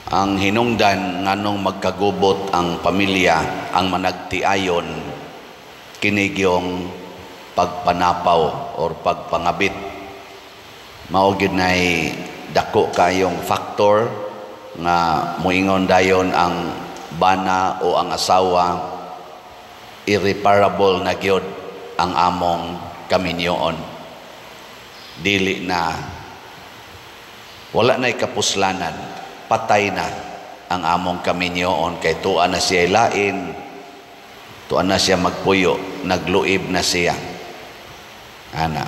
ang hinungdan nganong magkagubot ang pamilya, ang managtiayon, kinigyong pagpanapaw or pagpangabit. Mao gid nay dako kayong faktor nga muingon dayon ang bana o ang asawa irreparable na gyud ang among kaminyoon. Dili na, wala na'y kapuslanan, patay na ang among kaminyoon kay tuan na siya lain, tuan na siya magpuyo, nagluib na siya. Ana,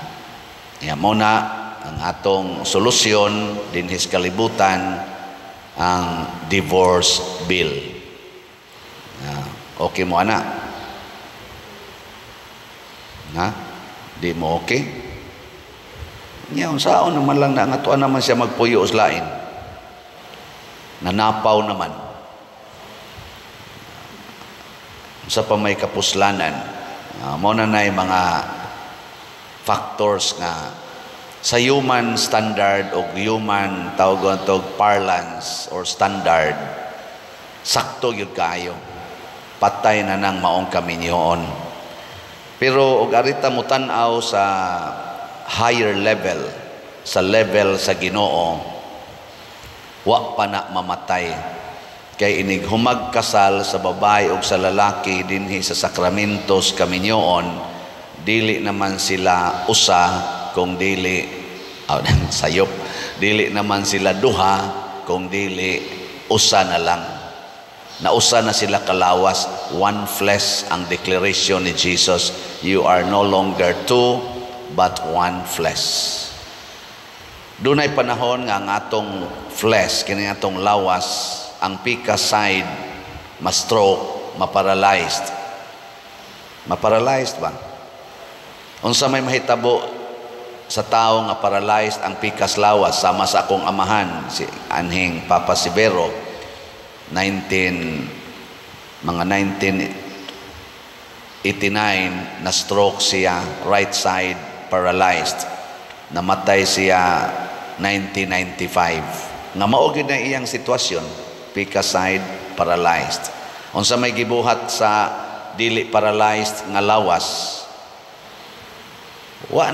mo na ang atong solusyon din his kalibutan, ang divorce bill. Okay mo ana? Di mo okay? Saon naman lang na nga tuan naman siya magpuyo uslain. Nanapaw naman. Sa pa may kapuslanan. Mo na nay mga factors nga sa human standard o human tawag tog parlance or standard, sakto yun kayo. Patay na nang maong kaminyoon. Pero og arita mo tan-aw sa higher level, sa level sa Ginoo, wa pa na mamatay. Kay inig humagkasal sa babae o sa lalaki dinhi sa sakramentos kaminyoon, dili naman sila usa kung dili sayop, dili naman sila duha kung dili usa na lang. Nausa na sila kalawas, one flesh ang declaration ni Jesus. You are no longer two but one flesh. Dunay panahon nga ang atong flesh, kini atong lawas, ang pika side ma-stroke, ma-paralyzed. Ma-paralyzed ba? Unsa may mahitabo sa tao nga paralyzed ang pikas lawas, sama sa akong amahan si anhing Papa Sivero, mga 1989 na stroke siya, right side paralyzed. Namatay siya 1995. Nga mao gid na iyang sitwasyon, pika side paralyzed. Unsa may gibuhat sa dili paralyzed nga lawas, wa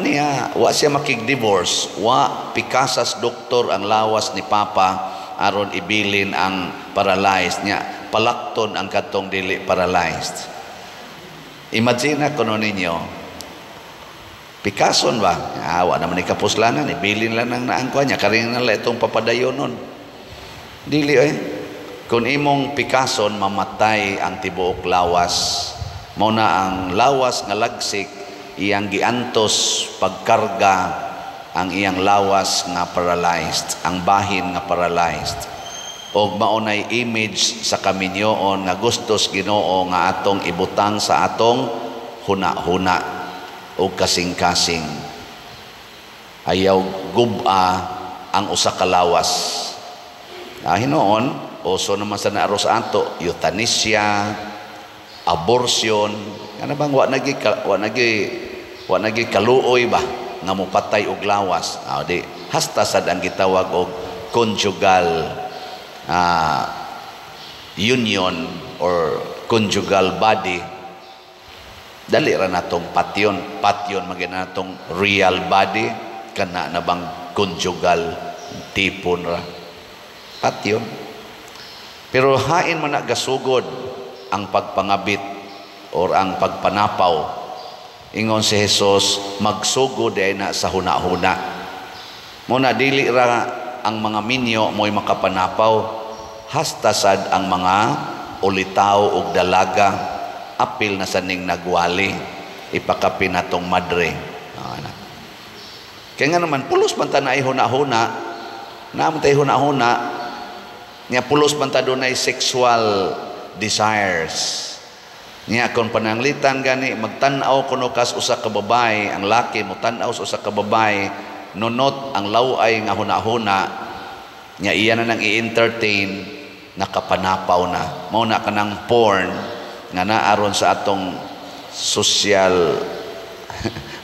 siya makig-divorce, wa pikasas doktor ang lawas ni Papa aron ibilin ang paralyzed niya, palakton ang katong dili paralyzed. Imagine kuno ninyo, pikason ba? Wa naman ni kapuslanan, ibilin lang nang naangkwa niya, karing na itong papadayonon. Dili kung imong pikason, mamatay ang tibuok lawas. Mao na ang lawas nga lagsik, iyang giantos pagkarga ang iyang lawas nga paralyzed, ang bahin nga paralyzed. Og maunay image sa kaminyoon nga gustos Ginoo nga atong ibutang sa atong huna-huna o kasing-kasing. Ayaw guba ang usa ka lawas. Hinoon, uso naman sa naaros ato, euthanasia, abortion, ano bang wa nagi kaluoy ba nga mopatay og lawas. Di hasta sad ang gitawag og conjugal union or conjugal body. Dali ra natong patyon magina natong real body, kana na bang conjugal tipon ra patyon. Pero hain man na gasugod ang pagpangabit or ang pagpanapaw. Ingon si Jesus, magsugod ay na sa huna-huna. Muna dili ra ang mga minyo mo'y makapanapaw, hasta sad ang mga ulitaw ug dalaga, apil na saning nagwali, ipakapin natong madre. Kaya nga naman, pulos man ta na huna-huna, naman tayo huna-huna, niya pulos man ta doon ay sexual desires. Niya kung pananglitan gani, magtanaw kuno kas usa ka babae, ang laki mo tanaw sa usa ka babae, nunot ang laway nga huna-huna, niya iya na nang i-entertain, nakapanapaw na. Mao na kanang porn nga naaron sa atong social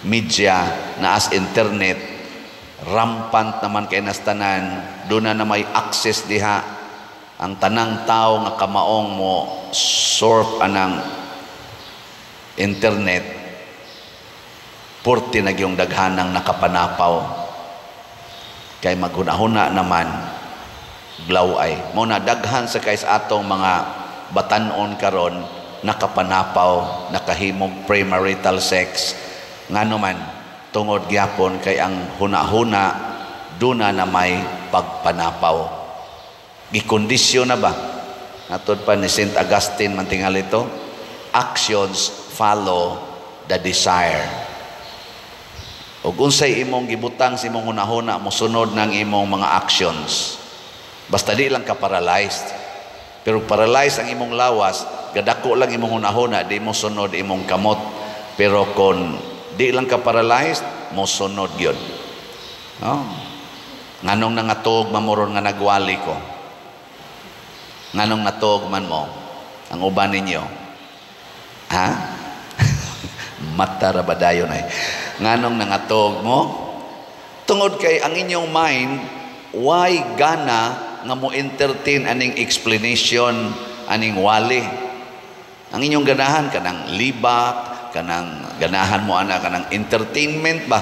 media na as internet, rampant naman kay nastanan, doon na may access diha ang tanang tao nga kamaong mo surf anang internet, purti na yung daghanang nakapanapaw. Kay maghuna-huna naman, glaway. Muna daghan sa kays atong mga batanon karon nakapanapaw, nakahimog premarital sex. Nga naman, tungod gyapon kay ang huna-huna, duna na may pagpanapaw. Gikondisyon na ba? Natod pa ni St. Augustine mantingal ito, actions follow the desire. Ug unsay imong gibutang sa imong hunahuna, mosunod ng imong mga actions. Basta di lang ka paralyzed. Pero paralyzed ang imong lawas, gadako lang imong hunahuna, di mo sunod imong kamot. Pero kung di lang ka paralyzed, mo sunod yun. Oh. Nganong nangatog mamuron nga nagwali ko? Nganong natog man mo ang uban ninyo? Ha? Mata ra ba dayon ay? Nganong nangatog mo? Tungod kay ang inyong mind, why gana nga mo entertain aning explanation, aning wali? Ang inyong ganahan, kanang libak, kanang ganahan mo ana, kanang entertainment ba?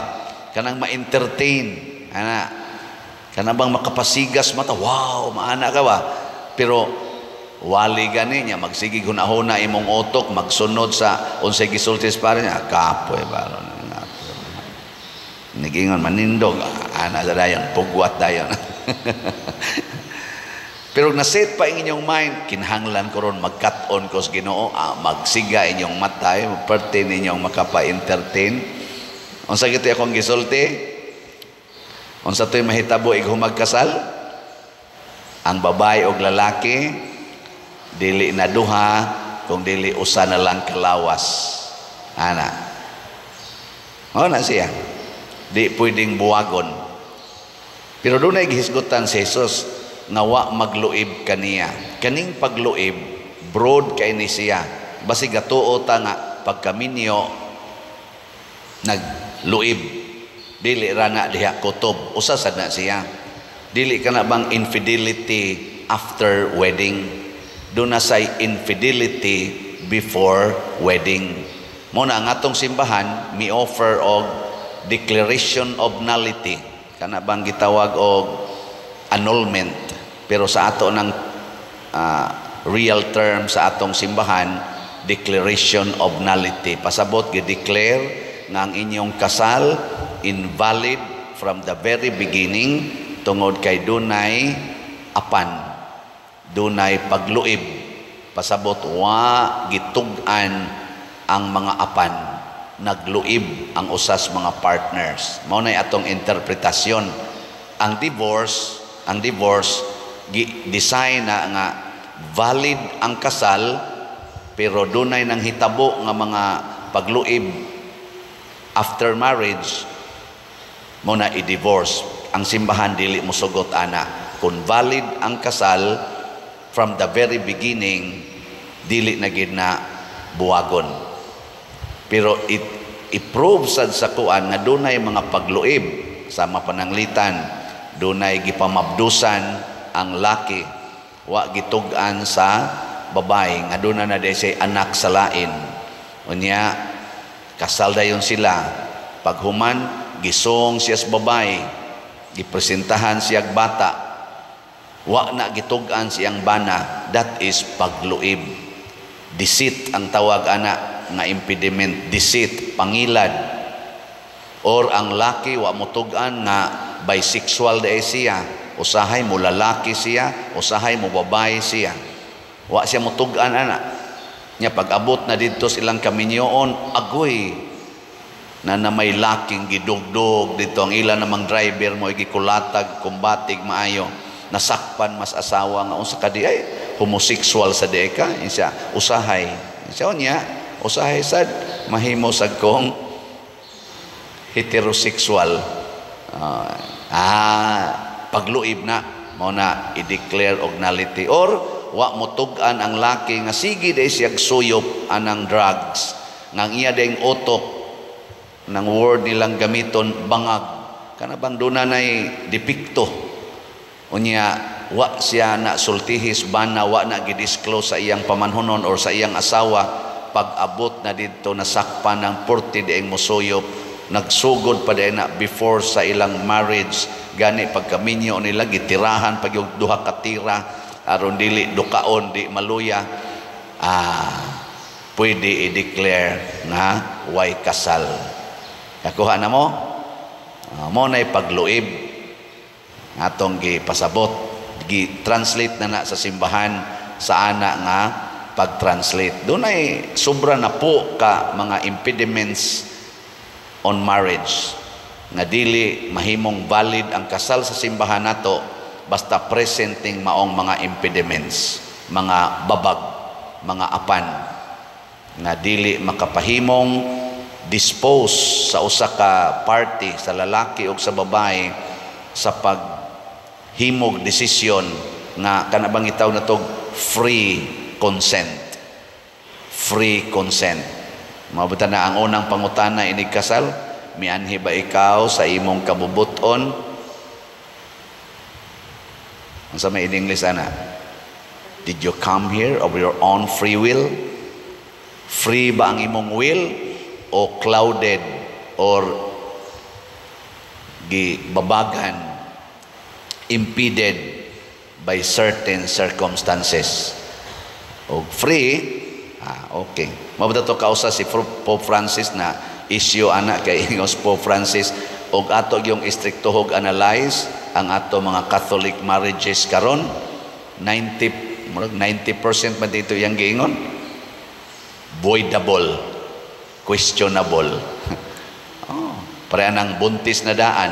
Kanang ma-entertain. Ana, kanang bang makapasigas mata, wow, maana ka ba? Pero wali gani niya magsigig hunahuna imong utok magsunod sa unsay gisultis para niya kapoy baron nigingon manindog ana sa dayon pugwat dayon. Pero naset pa ang inyong mind, kinahanglan ko ron magkat-on ko sa Ginoo, magsiga inyong matay, parte ninyong makapa-entertain. Unsa gito akong gisulti? Unsa to'y mahitabo igumagkasal? Ang babae o lalaki, dili na duha, kung dili usa na lang kalawas. Ana. O na siya. Di pwedeng buwagon. Pero doon ay gihisgutan si Jesus, nawa magluib kaniya. Kaning pagluib, broad kay ni siya. Basi gatuo ta nga pagkaminyo, nagluib. Dili rana diha kutob. Usa sad na siya. Dili ka na bang infidelity after wedding? Doon na say infidelity before wedding. Muna ang atong simbahan, mi offer og declaration of nullity. Kana bang gitawag og annulment. Pero sa ato ng real term sa atong simbahan, declaration of nullity. Pasabot gi-declare nga ang inyong kasal invalid from the very beginning tungod kay dunay apan, dunay pagluib. Pasabot wa gitug-an ang mga apan, nagluib ang usas mga partners. Mao nay atong interpretasyon. Ang divorce design na nga valid ang kasal pero dunay nang hitabo nga mga pagluib after marriage, mo na i-divorce. Ang simbahan dili mo sugot ana. Kung valid ang kasal from the very beginning, dili na gid na buwagon. Pero i-prove sad sa kuan nga dunay mga pagluib sama pananglitan, dunay gipamabdusan ang laki, wa gitug-an sa babae nga duna na say anak sa lain. Unya kasal dayon sila. Paghuman gisong siya sa babae, gipresentahan siyag bata, wa na gitug-an siyang bana. That is pagluib. Deceit ang tawag ana nga impediment. Deceit, pangilad. Or ang laki wa mo tug-an nga bisexual day siya, usahay mo lalaki siya, usahay mo babae siya, wa siya mo tug-an ana. Nya pag-abot na dito silang kaminyoon, agoy na may laking gidugdog dito ang ilan namang driver mo gikulatag kumbatig maayo, nasakpan mas asawa nga unsa kadi ay homosexual sa deka insya usahay insya niya usahay sad mahimo sad kong heterosexual. Pagluib na mo na i-declare og nullity. Or wa mo tug-an ang laki nga sige day siyag suyop anang drugs nga iya dayng utok ng word nilang gamiton bangag kana bang dunay depikto unya wa siya na sultihis bana, wa na gidisclose sa iyang pamanhunon or sa iyang asawa, pag-abot na dito nasakpan ng 40 dieng musuyop, nagsugod pa din na before sa ilang marriage, gani pagkaminyo nila gitirahan pag yung duha ka tira aron dili dukaon di maluya, pwede i-declare nga way kasal. Nakuha na mo? Mo na'y pagluib atong gipasabot, gi-translate na sa simbahan sa ana nga pag-translate. Doon ay sobra na po ka mga impediments on marriage nga dili mahimong valid ang kasal sa simbahan nato basta presenting maong mga impediments, mga babag, mga apan nga dili makapahimong dispose sa usa ka party, sa lalaki o sa babae, sa paghimog desisyon nga kanabang itaw na to free consent. Free consent. Mabuta na ang unang pangutana inig kasal, mianhi ba ikaw sa imong kabubuton? Ang sa may in English ana? Did you come here of your own free will? Free ba ang imong will o clouded or gibabagan, impeded by certain circumstances? O free, okay. Mabuta to kausa si Pope Francis na issue ana kay ingos Pope Francis, og ato yung istriktohog analyze ang ato mga Catholic marriages karon 90% man dito yang giingon voidable, questionable. Pareha ng buntis na daan.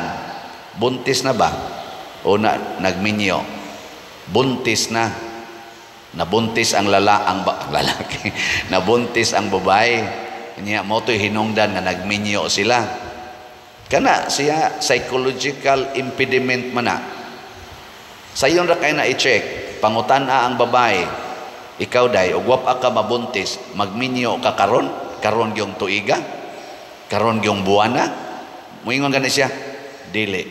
Buntis na ba? O nagminyo? Buntis na. Nabuntis ang lalaki. Nabuntis ang babae. Kanya mo to'y hinungdan na nagminyo sila. Kana siya psychological impediment man na. Sa iyon ra kay na i-check. Pangutana ang babae. Ikaw day, ugwap ka mabuntis, magminyo ka karon yung tuiga, karon yung buwana. Muingon gani siya, dili.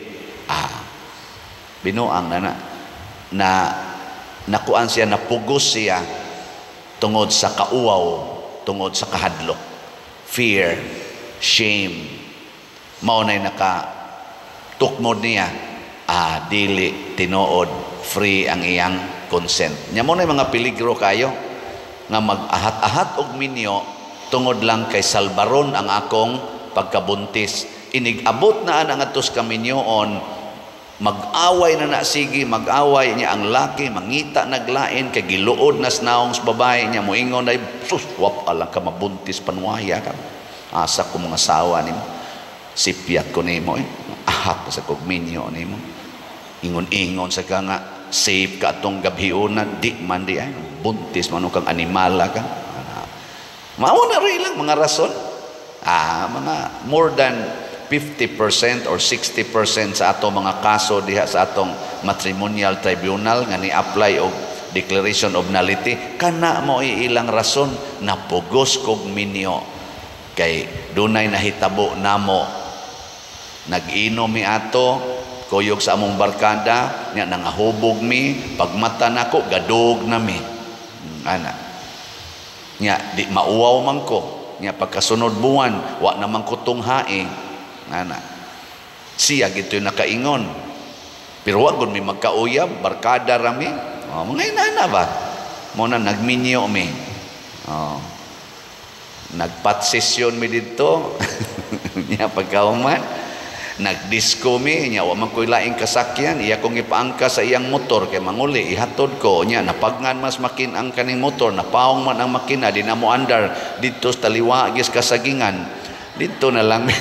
Binuang na nakuan siya, napugos siya tungod sa kauwaw, tungod sa kahadlok, fear, shame. Mao nay nakatukmod niya, dili tinuod, free ang iyang consent. Nya mo na mga peligro kayo nga mag-ahat-ahat og minyo tungod lang kay salbaron ang akong pagkabuntis. Inig-abot na ang atos kaminyoon, mag-away na sige, mag-away niya ang laki, mangita naglain kay giluod na snaong sa babae niya, moingon ay sus, wap alang ka mabuntis panwaya ka. Asa ko mga sawa nimo. Sipyat ko nimo ahat sa kog minyo nimo. Ingon-ingon sa ka nga safe ka atong gabhiunan, di man di ay buntis man kang animala ka. Mao na rin lang mga rason. Mga more than 50% or 60% sa ato mga kaso diha sa atong matrimonial tribunal nga ni-apply og declaration of nullity, kana mo ilang rason, napugos kog minyo kay dunay nahitabo namo, nag-inom mi ato, kuyog sa among barkada, nya nangahubog mi, pagmata nako gadog na mi. Ana. Nya di mauwaw man ko, nya pagkasunod buwan wa naman ko tunghae. Ana. Siya gito nakaingon. Pero wa gud mi magkauyab, barkada ra mi. Mga inana ba? Mo na nagminyo mi. Nagpat-session mi dito. Nya pagkauman nagdisco mi, nya wa man ko'y laing kasakyan, iya kong ipaangka sa iyang motor kay manguli ihatod ko, nya napagngan mas makin ang kaning motor, napaong man ang makina, di na mo andar dito sa taliwa gis kasagingan. Dito na lang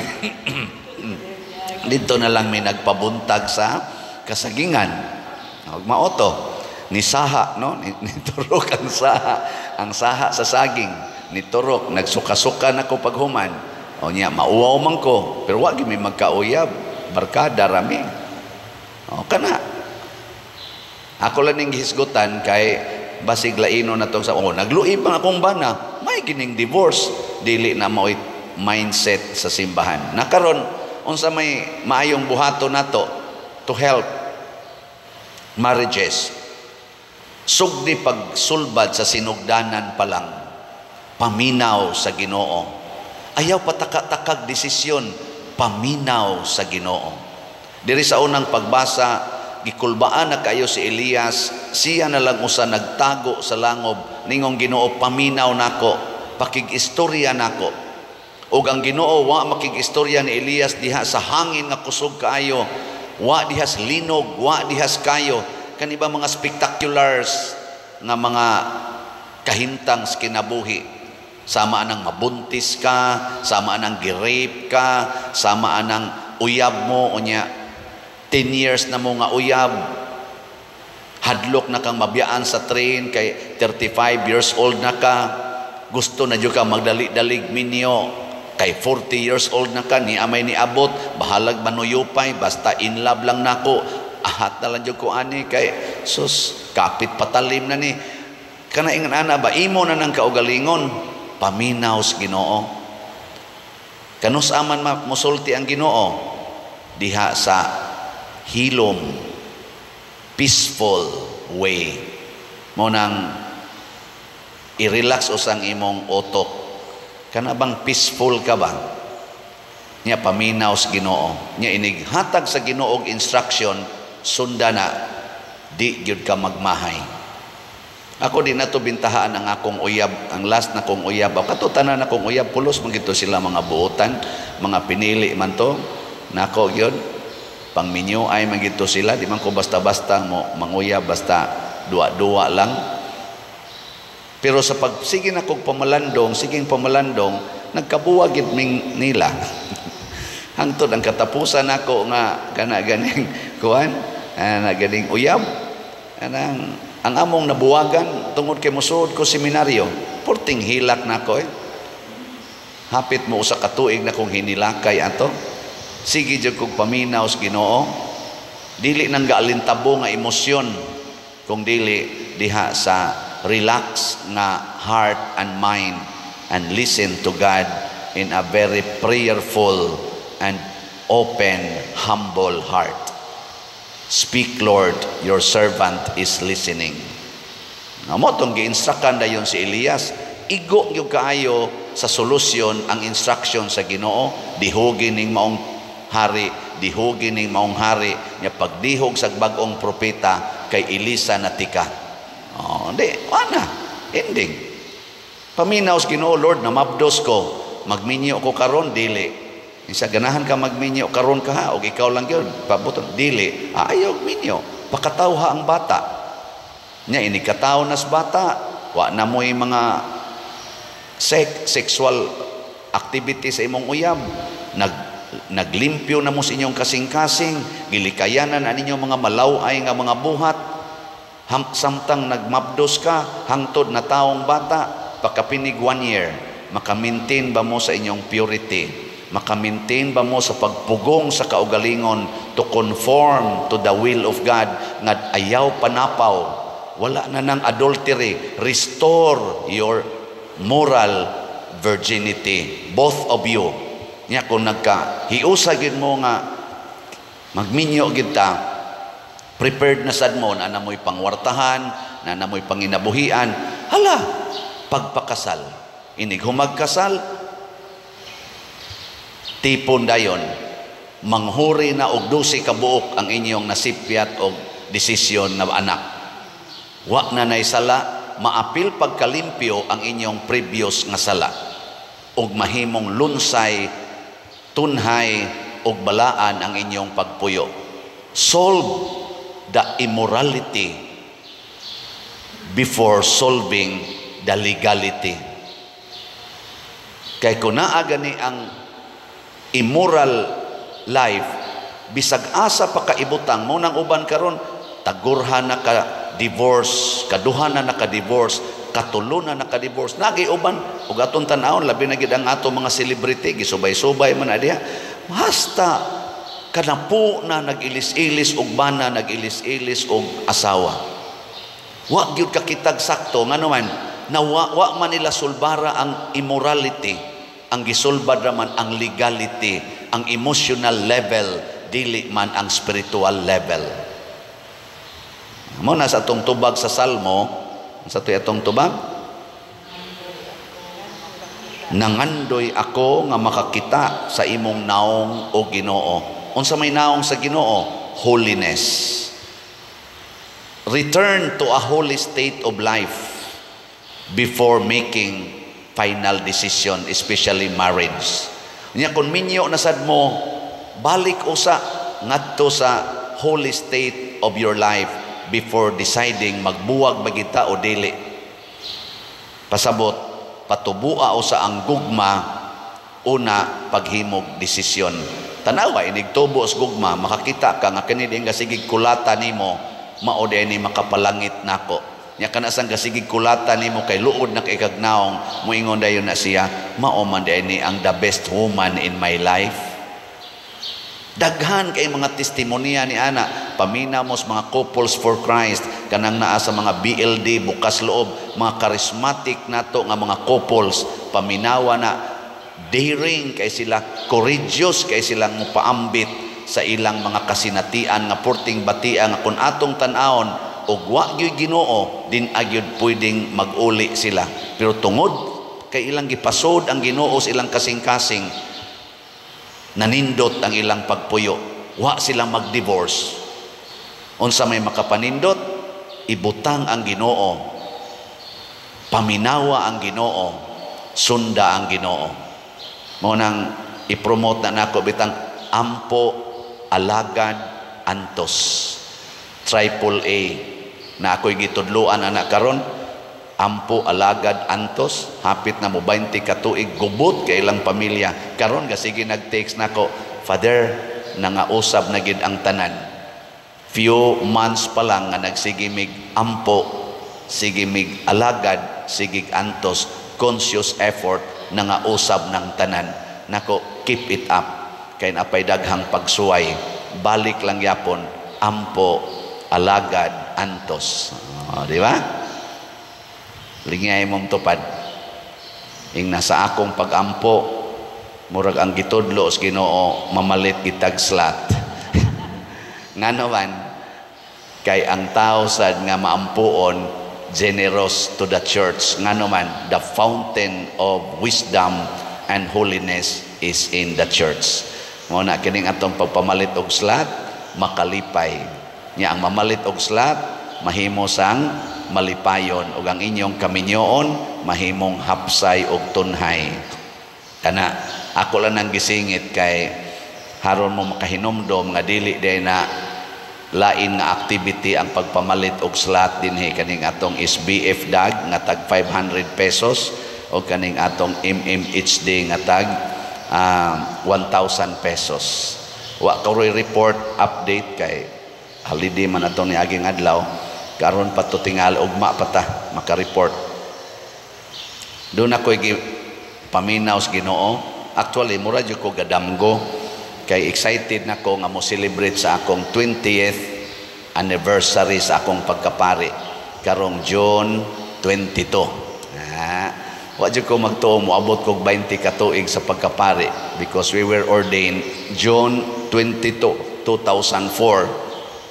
dito na lang may nagpabuntag sa kasagingan. Maoto ni saha, no, niturok ang saha sa saging, niturok, nagsuka-suka na ko paghuman. O niya, mauwaw man ko, pero wag mi magkauyab, barkada rami. O kana. Ako lang ning hisgutan kay basig laino na tong sa nagluib ang akong bana, may gining divorce, dili na mo mindset sa simbahan. Nakaron unsa may maayong buhato nato to help marriages. Sugdi pagsulbad sa sinugdanan pa lang, paminaw sa Ginoo. Ayaw pataka-takag desisyon, paminaw sa Ginoo. Diri sa unang pagbasa, gikulbaan na kayo si Elias, siya na lang usa nagtago sa langob, ningong Ginoo, paminaw nako, pakig-istorya nako. Ug ang Ginoo wa makig-istorya ni Elias diha sa hangin nga kusog kaayo, wa dihas linog, wa dihas kayo, kaniba mga spectaculars nga mga kahintang sa kinabuhi. Sama anang mabuntis ka, sama anang girape ka, sama anang uyab mo, unya 10 years na mo nga uyab, hadlok na kang mabiyaan sa train, kay 35 years old na ka, gusto na dyo ka magdali-dalig minyo, kay 40 years old na ka, ni amay ni abot, bahalag manuyupay, basta in love lang nako, ahat na lang dyo ko ani, kay sus, kapit patalim na ni, kanaingan ana ba, imo na ng kaugalingon, paminaw sa Ginoo. Kanus aman musulti ang Ginoo, diha sa hilom, peaceful way. Mo nang i-relax usang imong utok. Kana bang peaceful ka ba? Nya paminaw sa Ginoo. Nya inighatag sa Ginoo og instruction, sunda na, di gyud ka magmahay. Ako di na to bintahaan ang akong uyab, ang last na kong uyab. Katutanan na kong uyab, pulos man gito sila mga buotan, mga pinili man to. Nako yun, pang minyo ay man gito sila, di man ko basta-basta mo manguyab, basta dua-dua lang. Pero sa sige na kong pamalandong, nagkabuwagid ming nila. Hangtod ang katapusan ako nga ganing kuan, na ganing uyab, ang among nabuwagan tungod kay mosuod ko seminaryo, porting hilak nako hapit mo usa ka tuig na kong hinilakay ato. Sige jud kog paminaw sa Ginoo, dili nang gaalintabo nga emosyon, kung dili diha sa relax nga heart and mind, and listen to God in a very prayerful and open, humble heart. Speak, Lord, your servant is listening. Mo tong gi-instructan dayon si Elias, igo gyud kaayo sa solusyon ang instruction sa Ginoo, dihugin ning maong hari, dihugin ning maong hari, nya pagdihog sa bag-ong propeta kay Elisa natika. Di, ana, ending. Paminaw sa Ginoo, Lord, namabdos ko, magminyo ko karon, dili. Isa ganahan ka magminyo karon ka ha, o ikaw lang yun, pabuton, dili, ayaw minyo, pakatawha ang bata. Nya, inikataw nas bata, wa na mo'y mga sexual activity sa imong uyab, naglimpyo na mo sa inyong kasing-kasing, gilikayanan ang inyong mga malaway nga mga buhat, samtang nagmabdos ka, hangtod na taong bata, pagkapinig 1 year, makamintain ba mo sa inyong purity? Makamintain ba mo sa pagpugong sa kaugalingon to conform to the will of God, nga ayaw panapaw, wala na ng adultery, restore your moral virginity, both of you. Nya kung nagkahiusagin mo nga magminyo gid ta, prepared na sad mo na namoy pangwartahan, na namoy panginabuhian, hala, pagpakasal, inig humagkasal, tipon dayon, manghuri na og 12 ka buok ang inyong nasipyat og desisyon na anak. Wa na nay sala, maapil pagkalimpyo ang inyong previous nga sala, og mahimong lunsay, tunhay og balaan ang inyong pagpuyo. Solve the immorality before solving the legality. Kay kung naa gani ang immoral life, bisag asa pa kaibutang mo nang uban karon, tagurhan na ka divorce, kaduhan na naka-divorce, katulo na naka-divorce, nagi uban ug aton tan-awon labi na gid ang ato mga celebrity gisubay-subay man adiha, basta kanapo na nag-ilis-ilis og bana, nag-ilis-ilis og asawa. Wa gyud kakitag sakto ngano man na wa man nila sulbara ang immorality. Ang gisulbad raman ang legality, ang emotional level, dili man ang spiritual level. Mo na sa atong tubag sa Salmo, sa atong tubag, nangandoy ako nga makakita sa imong naong o Ginoo. Unsa may naong sa Ginoo? Holiness. Return to a holy state of life before making final decision, especially marriage. Nya kung minyo na sad mo, balik usa ngadto sa holy state of your life before deciding magbuwag ba kita o dili. Pasabot, patubua usa ang gugma, una paghimog desisyon. Tanawa inig tubo sa gugma, makakita ka nga kani nga sigig kulata nimo, mao ni makapalangit nako. Nya kana sang kasigig kulata nimo kay luod na kay kagnaong, moingon dayon na siya, mao man ni ang the best woman in my life. Daghan kay mga testimonya ni ana, paminamos mga couples for Christ, kanang naa sa mga BLD bukas loob, mga charismatic nato nga mga couples, paminawa na daring kay sila, courageous kay silang paambit sa ilang mga kasinatian nga porting batia nga kun atong tan-awon og wa gyud Ginoo din agyud pwedeng mag-uli sila. Pero tungod kay ilang gipasod ang Ginoo sa ilang kasing-kasing, nanindot ang ilang pagpuyo, wa silang mag-divorce. Unsa may makapanindot, ibutang ang Ginoo, paminawa ang Ginoo, sunda ang Ginoo. Mo nang i-promote na nako bitang ampo alagad antos, triple A na ako'y gitudluan anak karon. Ampo alagad antos, hapit na mo 20 ka tuig, gubot kay ilang pamilya. Karon sige nag-text nako, Father, nangausab na gid ang tanan. Few months pa lang nga nagsige mig ampo, sige mig alagad, sige antos, conscious effort, nangausab ng tanan. Nako, keep it up. Kay napay daghang pagsuway. Balik lang yapon, ampo alagad antos. Di ba? Lingay mong tupad. Ing nasa akong pagampo, murag ang gitudlo sa Ginoo, mamalit gitag slat. Nga naman, kay ang tao sad nga maampuon, generous to the church. Nga naman, the fountain of wisdom and holiness is in the church. Muna kining atong pagpamalit og slat, makalipay. Nya ang mamalit og slat, mahimo sang malipayon, ug ang inyong kaminyoon mahimong hapsay ug tunhay. Kana ako lang nang gisingit kay haron mo makahinumdom nga dili day na lain nga activity ang pagpamalit og slot dinhi kaning atong SBF dag nga tag 500 pesos o kaning atong MMHD nga tag 1,000 pesos. Wa karoy report update kay holiday man atong niaging adlaw. Karon pa to tingal ugma pa ta maka-report. Doon ako'y paminaw sa Ginoo. Actually, mura jud ko gadamgo kay excited na ko nga mo celebrate sa akong 20th anniversary sa akong pagkapari karong June 22. Wa jud ko magtuo mo abot kog 20 ka tuig sa pagkapari because we were ordained June 22, 2004.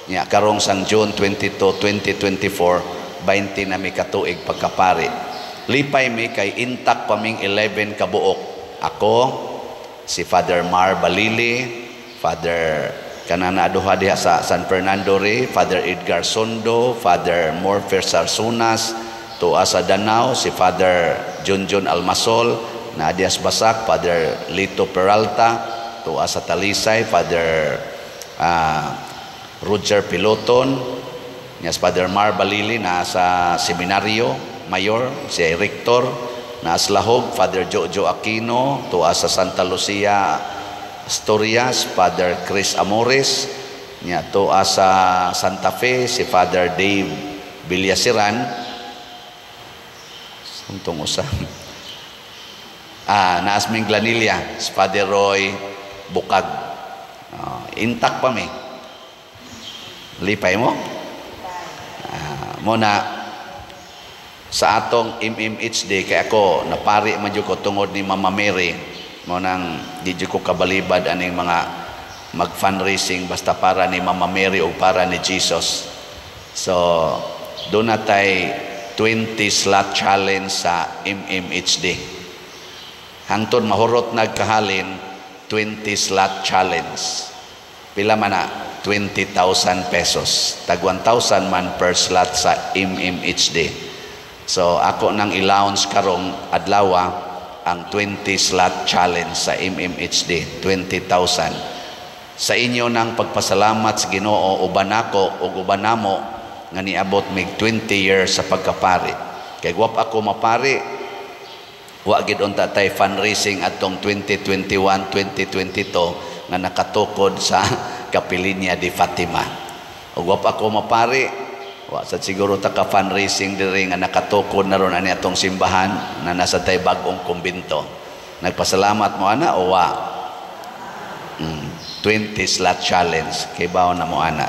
Nya karong sang June 22, 2024, 20 na mi katuig pagkapari. Lipay mi kay intak paming 11 kabuok. Ako, si Father Mar Balili, Father kanana duha diha sa San Fernando ri, Father Edgar Sondo, Father Morfer Sarsunas, tuwa sa Danao si Father Junjun Almasol, na dias Basak, Father Lito Peralta, tuwa sa Talisay, Father Roger Piloton, niya si Father Mar Balili na sa seminaryo mayor, si Rector na sa Lahog, Father Jojo Aquino, tuwa sa Santa Lucia Asturias, Father Chris Amores, niya tuwa sa Santa Fe, si Father Dave Villasiran, suntong usa. Naasming Glanilla, si Father Roy Bukag. Intak pa mi. Lipay mo? Muna sa atong MMHD kay ako napari man jud ko tungod ni Mama Mary. Mo nang di jud ko kabalibad aning mga mag-fundraising basta para ni Mama Mary o para ni Jesus. So, doon na tayo 20 slot challenge sa MMHD. Hangtod mahurot nagkahalin, 20 slot challenge. Pila man na? 20,000 pesos. Tag 1,000 man per slot sa MMHD. So, ako nang i-launch karong adlaw ang 20 slot challenge sa MMHD, 20,000. Sa inyo nang pagpasalamat sa Ginoo, uban ako o uban namo nga niabot mig 20 years sa pagkapari. Kay guwap ako mapari, wa gid unta tay fundraising atong 2021, 2022 nga nakatukod sa Kapilinya di Fatima. O guwap ako mapari, wa sad siguro ta ka fundraising diri nga nakatukod na ron ani atong simbahan na nasa tay bag-ong kumbento. Nagpasalamat mo ana o wa? 20 slot challenge kay bawo na mo ana.